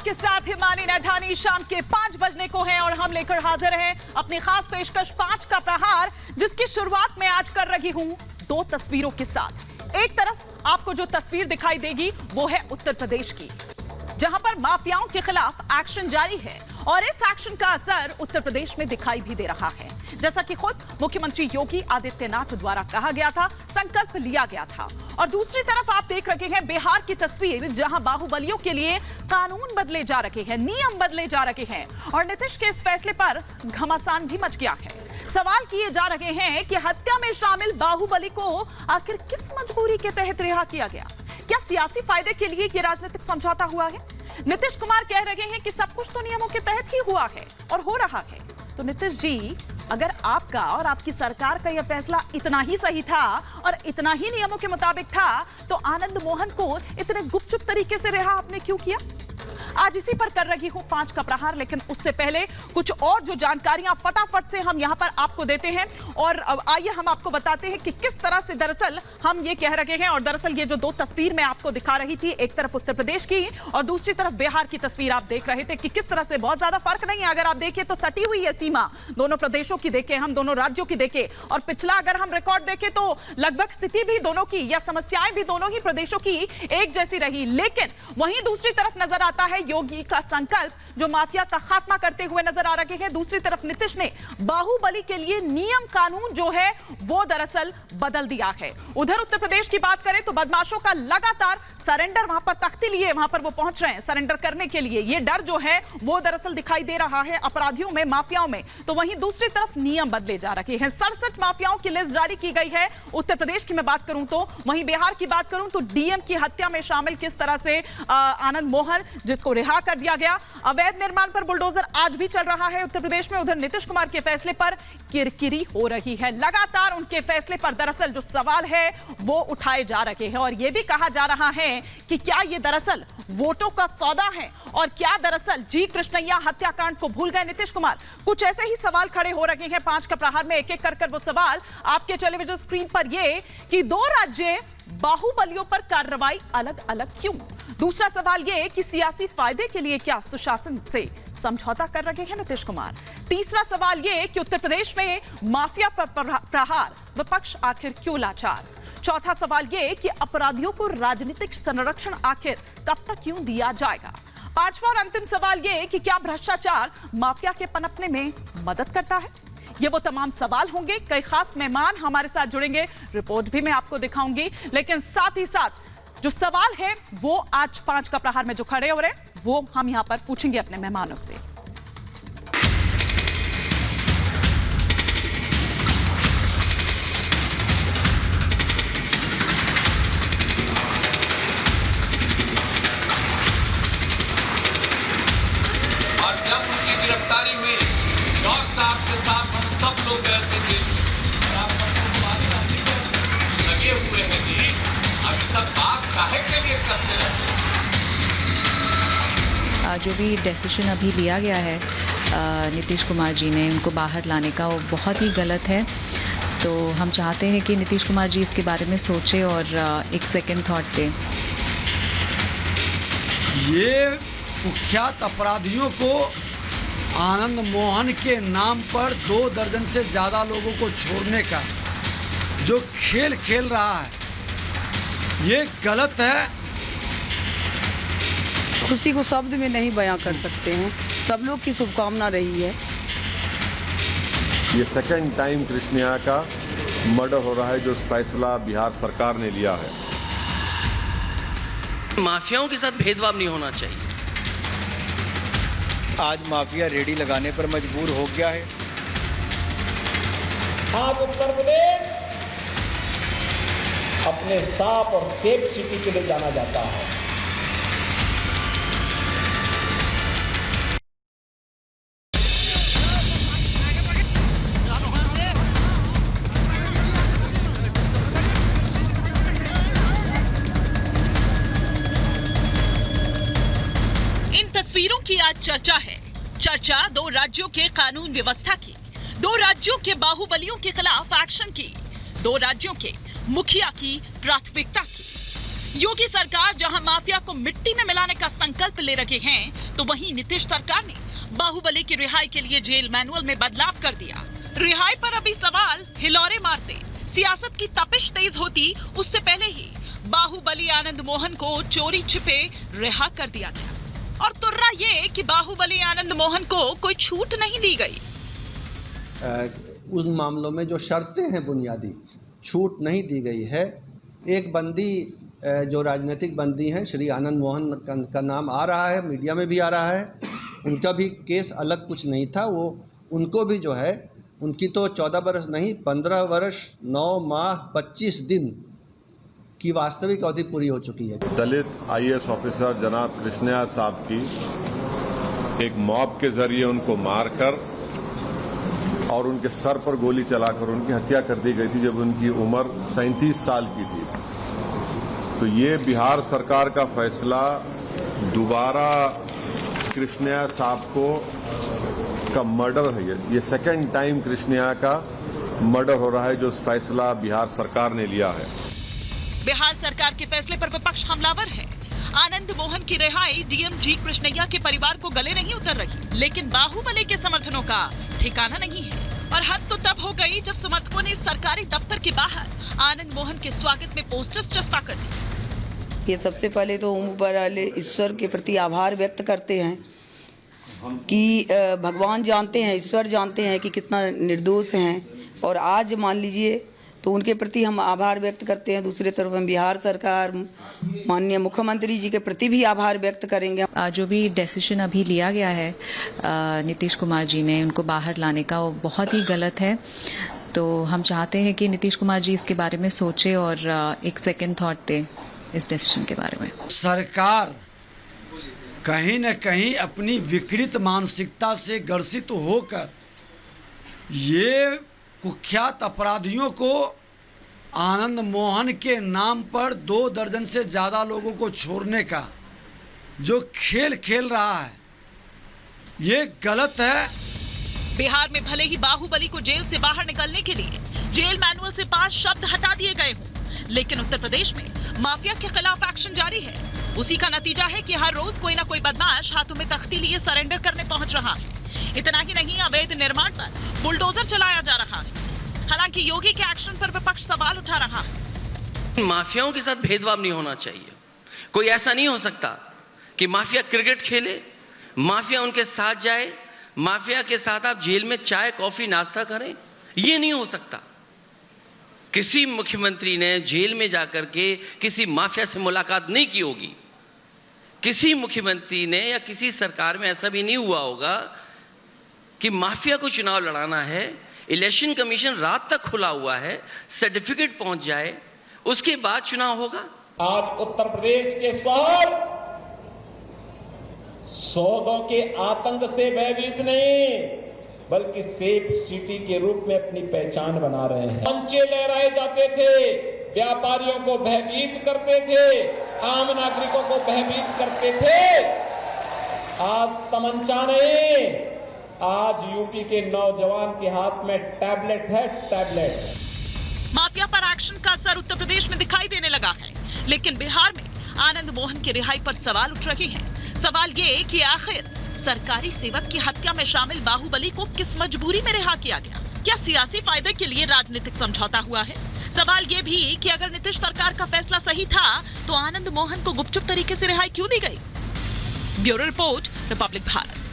आपके साथ हिमानी नैथानी। शाम के 5 बजने को हैं और हम लेकर हाजिर हैं अपनी खास पेशकश 5 का प्रहार, जिसकी शुरुआत मैं आज कर रही हूं 2 तस्वीरों के साथ। एक तरफ आपको जो तस्वीर दिखाई देगी वो है उत्तर प्रदेश की, जहां पर माफियाओं के खिलाफ एक्शन जारी है और इस एक्शन का असर उत्तर प्रदेश में दिखाई भी दे रहा है। जैसा कि खुद मुख्यमंत्री योगी आदित्यनाथ द्वारा कहा गया था, संकल्प लिया गया था। और दूसरी तरफ आप देख रहे हैं बिहार की तस्वीर, जहां बाहुबलियों के लिए कानून बदले जा रहे हैं, नियम बदले जा रहे हैं और नीतीश के इस फैसले पर घमासान भी मच गया है। सवाल किए जा रहे हैं कि हत्या में शामिल बाहुबली को आखिर किस मजबूरी के तहत रिहा किया गया? क्या सियासी फायदे के लिए ये राजनीतिक समझौता हुआ है? नीतीश कुमार कह रहे हैं कि सब कुछ तो नियमों के तहत ही हुआ है और हो रहा है। तो नीतीश जी, अगर आपका और आपकी सरकार का यह फैसला इतना ही सही था और इतना ही नियमों के मुताबिक था, तो आनंद मोहन को इतने गुपचुप तरीके से रिहा आपने क्यों किया? आज इसी पर कर रही हूं 5 का प्रहार, लेकिन उससे पहले कुछ और जो जानकारियां फटाफट से हम यहां पर आपको देते हैं और आइए हम आपको बताते हैं कि किस तरह से दरअसल हम ये कह रहे हैं। और दरअसल ये जो 2 तस्वीर मैं आपको दिखा रही थी, एक तरफ उत्तर प्रदेश की और दूसरी तरफ बिहार की तस्वीर आप देख रहे थे कि किस तरह से बहुत ज्यादा फर्क नहीं है। अगर आप देखें तो सटी हुई है सीमा, दोनों प्रदेशों की देखें, हम दोनों राज्यों की देखें और पिछला अगर हम रिकॉर्ड देखें तो लगभग स्थिति भी दोनों की या समस्याएं भी दोनों ही प्रदेशों की एक जैसी रही। लेकिन वहीं दूसरी तरफ नजर आता है योगी का संकल्प, जो माफिया का खात्मा करते हुए नजर आ रहे हैं। दूसरी तरफ नीतीश ने बाहुबली के लिए नियम कानून जो है वो दरअसल बदल दिया है। उधर उत्तर प्रदेश की बात करें तो बदमाशों का लगातार सरेंडर, वहां पर तख्ती लिए वहां पर वो पहुंच रहे हैं सरेंडर करने के लिए। ये डर जो है वो दरअसल दिखाई दे रहा है अपराधियों में, माफियाओं में। तो वहीं दूसरी तरफ नियम बदले जा रहे हैं। 67 माफियाओं की लिस्ट जारी की गई है उत्तर प्रदेश की मैं बात करूं तो। वहीं बिहार की बात करूं तो डीएम की हत्या में शामिल किस तरह से आनंद मोहन, जिसको रिहा कर दिया गया। अवैध निर्माण पर बुलडोजर आज भी चल रहा है उत्तर प्रदेश में। उधर नीतीश कुमार के फैसले पर किरकिरी हो रही है। लगातार उनके फैसले पर दरअसल जो सवाल है वो उठाए जा रहे हैं और यह भी कहा जा रहा है कि क्या ये दरअसल वोटों का सौदा है और क्या दरअसल जी कृष्णैया हत्याकांड को भूल गए नीतीश कुमार? कुछ ऐसे ही सवाल खड़े हो रहे हैं 5 का प्रहार में, एक एक कर वो सवाल आपके टेलीविजन स्क्रीन पर। ये कि 2 राज्य बाहुबलियों पर कार्रवाई अलग अलग क्यों? दूसरा सवाल ये कि सियासी फायदे के लिए क्या सुशासन से समझौता कर रहे हैं नीतीश कुमार? तीसरा सवाल ये कि उत्तर प्रदेश में माफिया पर प्रहार, विपक्ष आखिर क्यों लाचार? चौथा सवाल ये कि अपराधियों को राजनीतिक संरक्षण आखिर कब तक क्यों दिया जाएगा? 5वां और अंतिम सवाल ये कि क्या भ्रष्टाचार माफिया के पनपने में मदद करता है? ये वो तमाम सवाल होंगे। कई खास मेहमान हमारे साथ जुड़ेंगे, रिपोर्ट भी मैं आपको दिखाऊंगी, लेकिन साथ ही साथ जो सवाल है वो आज 5 का प्रहार में जो खड़े हो रहे हैं वो हम यहां पर पूछेंगे अपने मेहमानों से। और जब उनकी गिरफ्तारी हुई, जॉर्ज साहब के साथ हम सब लोग गए थे। लगे हुए हैं जी, अभी सब बात काहे के लिए करते रहते हैं? जो भी डिसीजन अभी लिया गया है नीतीश कुमार जी ने उनको बाहर लाने का, वो बहुत ही गलत है। तो हम चाहते हैं कि नीतीश कुमार जी इसके बारे में सोचें और एक सेकंड थॉट दें। ये कुख्यात अपराधियों को आनंद मोहन के नाम पर 2 दर्जन से ज़्यादा लोगों को छोड़ने का जो खेल खेल रहा है, ये गलत है। खुशी को शब्द में नहीं बयां कर सकते हैं। सब लोग की शुभकामना रही है। ये सेकंड टाइम कृष्णैया का मर्डर हो रहा है, जो फैसला बिहार सरकार ने लिया है। माफियाओं के साथ भेदभाव नहीं होना चाहिए। आज माफिया रेडी लगाने पर मजबूर हो गया है। आज उत्तर प्रदेश अपने साफ और सेफ सिटी के लिए जाना जाता है। इन तस्वीरों की आज चर्चा है। चर्चा 2 राज्यों के कानून व्यवस्था की, 2 राज्यों के बाहुबलियों के खिलाफ एक्शन की, 2 राज्यों के मुखिया की प्राथमिकता की। योगी सरकार जहां माफिया को मिट्टी में मिलाने का संकल्प ले रखे हैं, तो वहीं नीतीश सरकार ने बाहुबली की रिहाई के लिए जेल मैनुअल में बदलाव कर दिया। रिहाई पर अभी सवाल हिलौरे मारते, सियासत की तपिश तेज होती उससे पहले ही बाहुबली आनंद मोहन को चोरी छिपे रिहा कर दिया गया। और तुर्रा ये कि बाहुबली आनंद मोहन को कोई छूट नहीं दी गई। उन मामलों में जो शर्तें हैं बुनियादी छूट नहीं दी गई है। एक बंदी जो राजनीतिक बंदी हैं श्री आनंद मोहन का नाम आ रहा है, मीडिया में भी आ रहा है। उनका भी केस अलग कुछ नहीं था, वो उनको भी जो है उनकी तो 14 वर्ष नहीं 15 वर्ष 9 माह 25 दिन की वास्तविक अवधि पूरी हो चुकी है। दलित IAS ऑफिसर जनाब कृष्णया साहब की एक मॉब के जरिए उनको मारकर और उनके सर पर गोली चलाकर उनकी हत्या कर दी गई थी जब उनकी उम्र 37 साल की थी। तो ये बिहार सरकार का फैसला दोबारा कृष्णया साहब का मर्डर है। ये सेकंड टाइम कृष्णया का मर्डर हो रहा है जो फैसला बिहार सरकार ने लिया है। बिहार सरकार के फैसले पर विपक्ष हमलावर है। आनंद मोहन की रिहाई DM जी कृष्णैया के परिवार को गले नहीं उतर रही, लेकिन बाहुबली के समर्थनों का ठिकाना नहीं है। और हद तो तब हो गई जब समर्थकों ने सरकारी दफ्तर के बाहर आनंद मोहन के स्वागत में पोस्टर्स चस्पा कर दिए। ये सबसे पहले तो ऊपर वाले ईश्वर के प्रति आभार व्यक्त करते हैं कि भगवान जानते हैं, ईश्वर जानते हैं कि कितना निर्दोष हैं। और आज मान लीजिए तो उनके प्रति हम आभार व्यक्त करते हैं। दूसरी तरफ हम बिहार सरकार माननीय मुख्यमंत्री जी के प्रति भी आभार व्यक्त करेंगे। जो भी डिसीजन अभी लिया गया है नीतीश कुमार जी ने उनको बाहर लाने का, वो बहुत ही गलत है। तो हम चाहते हैं कि नीतीश कुमार जी इसके बारे में सोचे और एक सेकंड थॉट दें इस डिसीजन के बारे में। सरकार कहीं न कहीं अपनी विकृत मानसिकता से ग्रसित होकर ये कुख्यात अपराधियों को आनंद मोहन के नाम पर 2 दर्जन से ज़्यादा लोगों को छोड़ने का जो खेल खेल रहा है, ये गलत है। बिहार में भले ही बाहुबली को जेल से बाहर निकलने के लिए जेल मैनुअल से 5 शब्द हटा दिए गए हों, लेकिन उत्तर प्रदेश में माफिया के खिलाफ एक्शन जारी है। उसी का नतीजा है कि हर रोज कोई ना कोई बदमाश हाथों में तख्ती लिए सरेंडर करने पहुंच रहा है। इतना ही नहीं, अवैध निर्माण पर बुलडोजर चलाया जा रहा है। हालांकि योगी के एक्शन पर विपक्ष सवाल उठा रहा है। माफियाओं के साथ भेदभाव नहीं होना चाहिए। कोई ऐसा नहीं हो सकता कि माफिया क्रिकेट खेले, माफिया उनके साथ जाए, माफिया के साथ आप जेल में चाय कॉफी नाश्ता करें, यह नहीं हो सकता। किसी मुख्यमंत्री ने जेल में जाकर के किसी माफिया से मुलाकात नहीं की होगी। किसी मुख्यमंत्री ने या किसी सरकार में ऐसा भी नहीं हुआ होगा कि माफिया को चुनाव लड़ाना है, इलेक्शन कमीशन रात तक खुला हुआ है, सर्टिफिकेट पहुंच जाए, उसके बाद चुनाव होगा। आज उत्तर प्रदेश के शहर सौदों के आतंक से भयभीत नहीं, बल्कि सेफ सिटी के रूप में अपनी पहचान बना रहे हैं। मंचे लहराए जाते थे, व्यापारियों को भयभीत करते थे, आम नागरिकों को भयभीत करते थे। आज तमंचा नहीं, आज यूपी के नौजवान के हाथ में टैबलेट है, टैबलेट। माफिया पर एक्शन का असर उत्तर प्रदेश में दिखाई देने लगा है, लेकिन बिहार में आनंद मोहन की रिहाई पर सवाल उठ रहे हैं। सवाल ये कि आखिर सरकारी सेवक की हत्या में शामिल बाहुबली को किस मजबूरी में रिहा किया गया? क्या सियासी फायदे के लिए राजनीतिक समझौता हुआ है? सवाल ये भी कि अगर नीतीश सरकार का फैसला सही था तो आनंद मोहन को गुपचुप तरीके से रिहाई क्यों दी गई? Bureau report, Republic Bharat.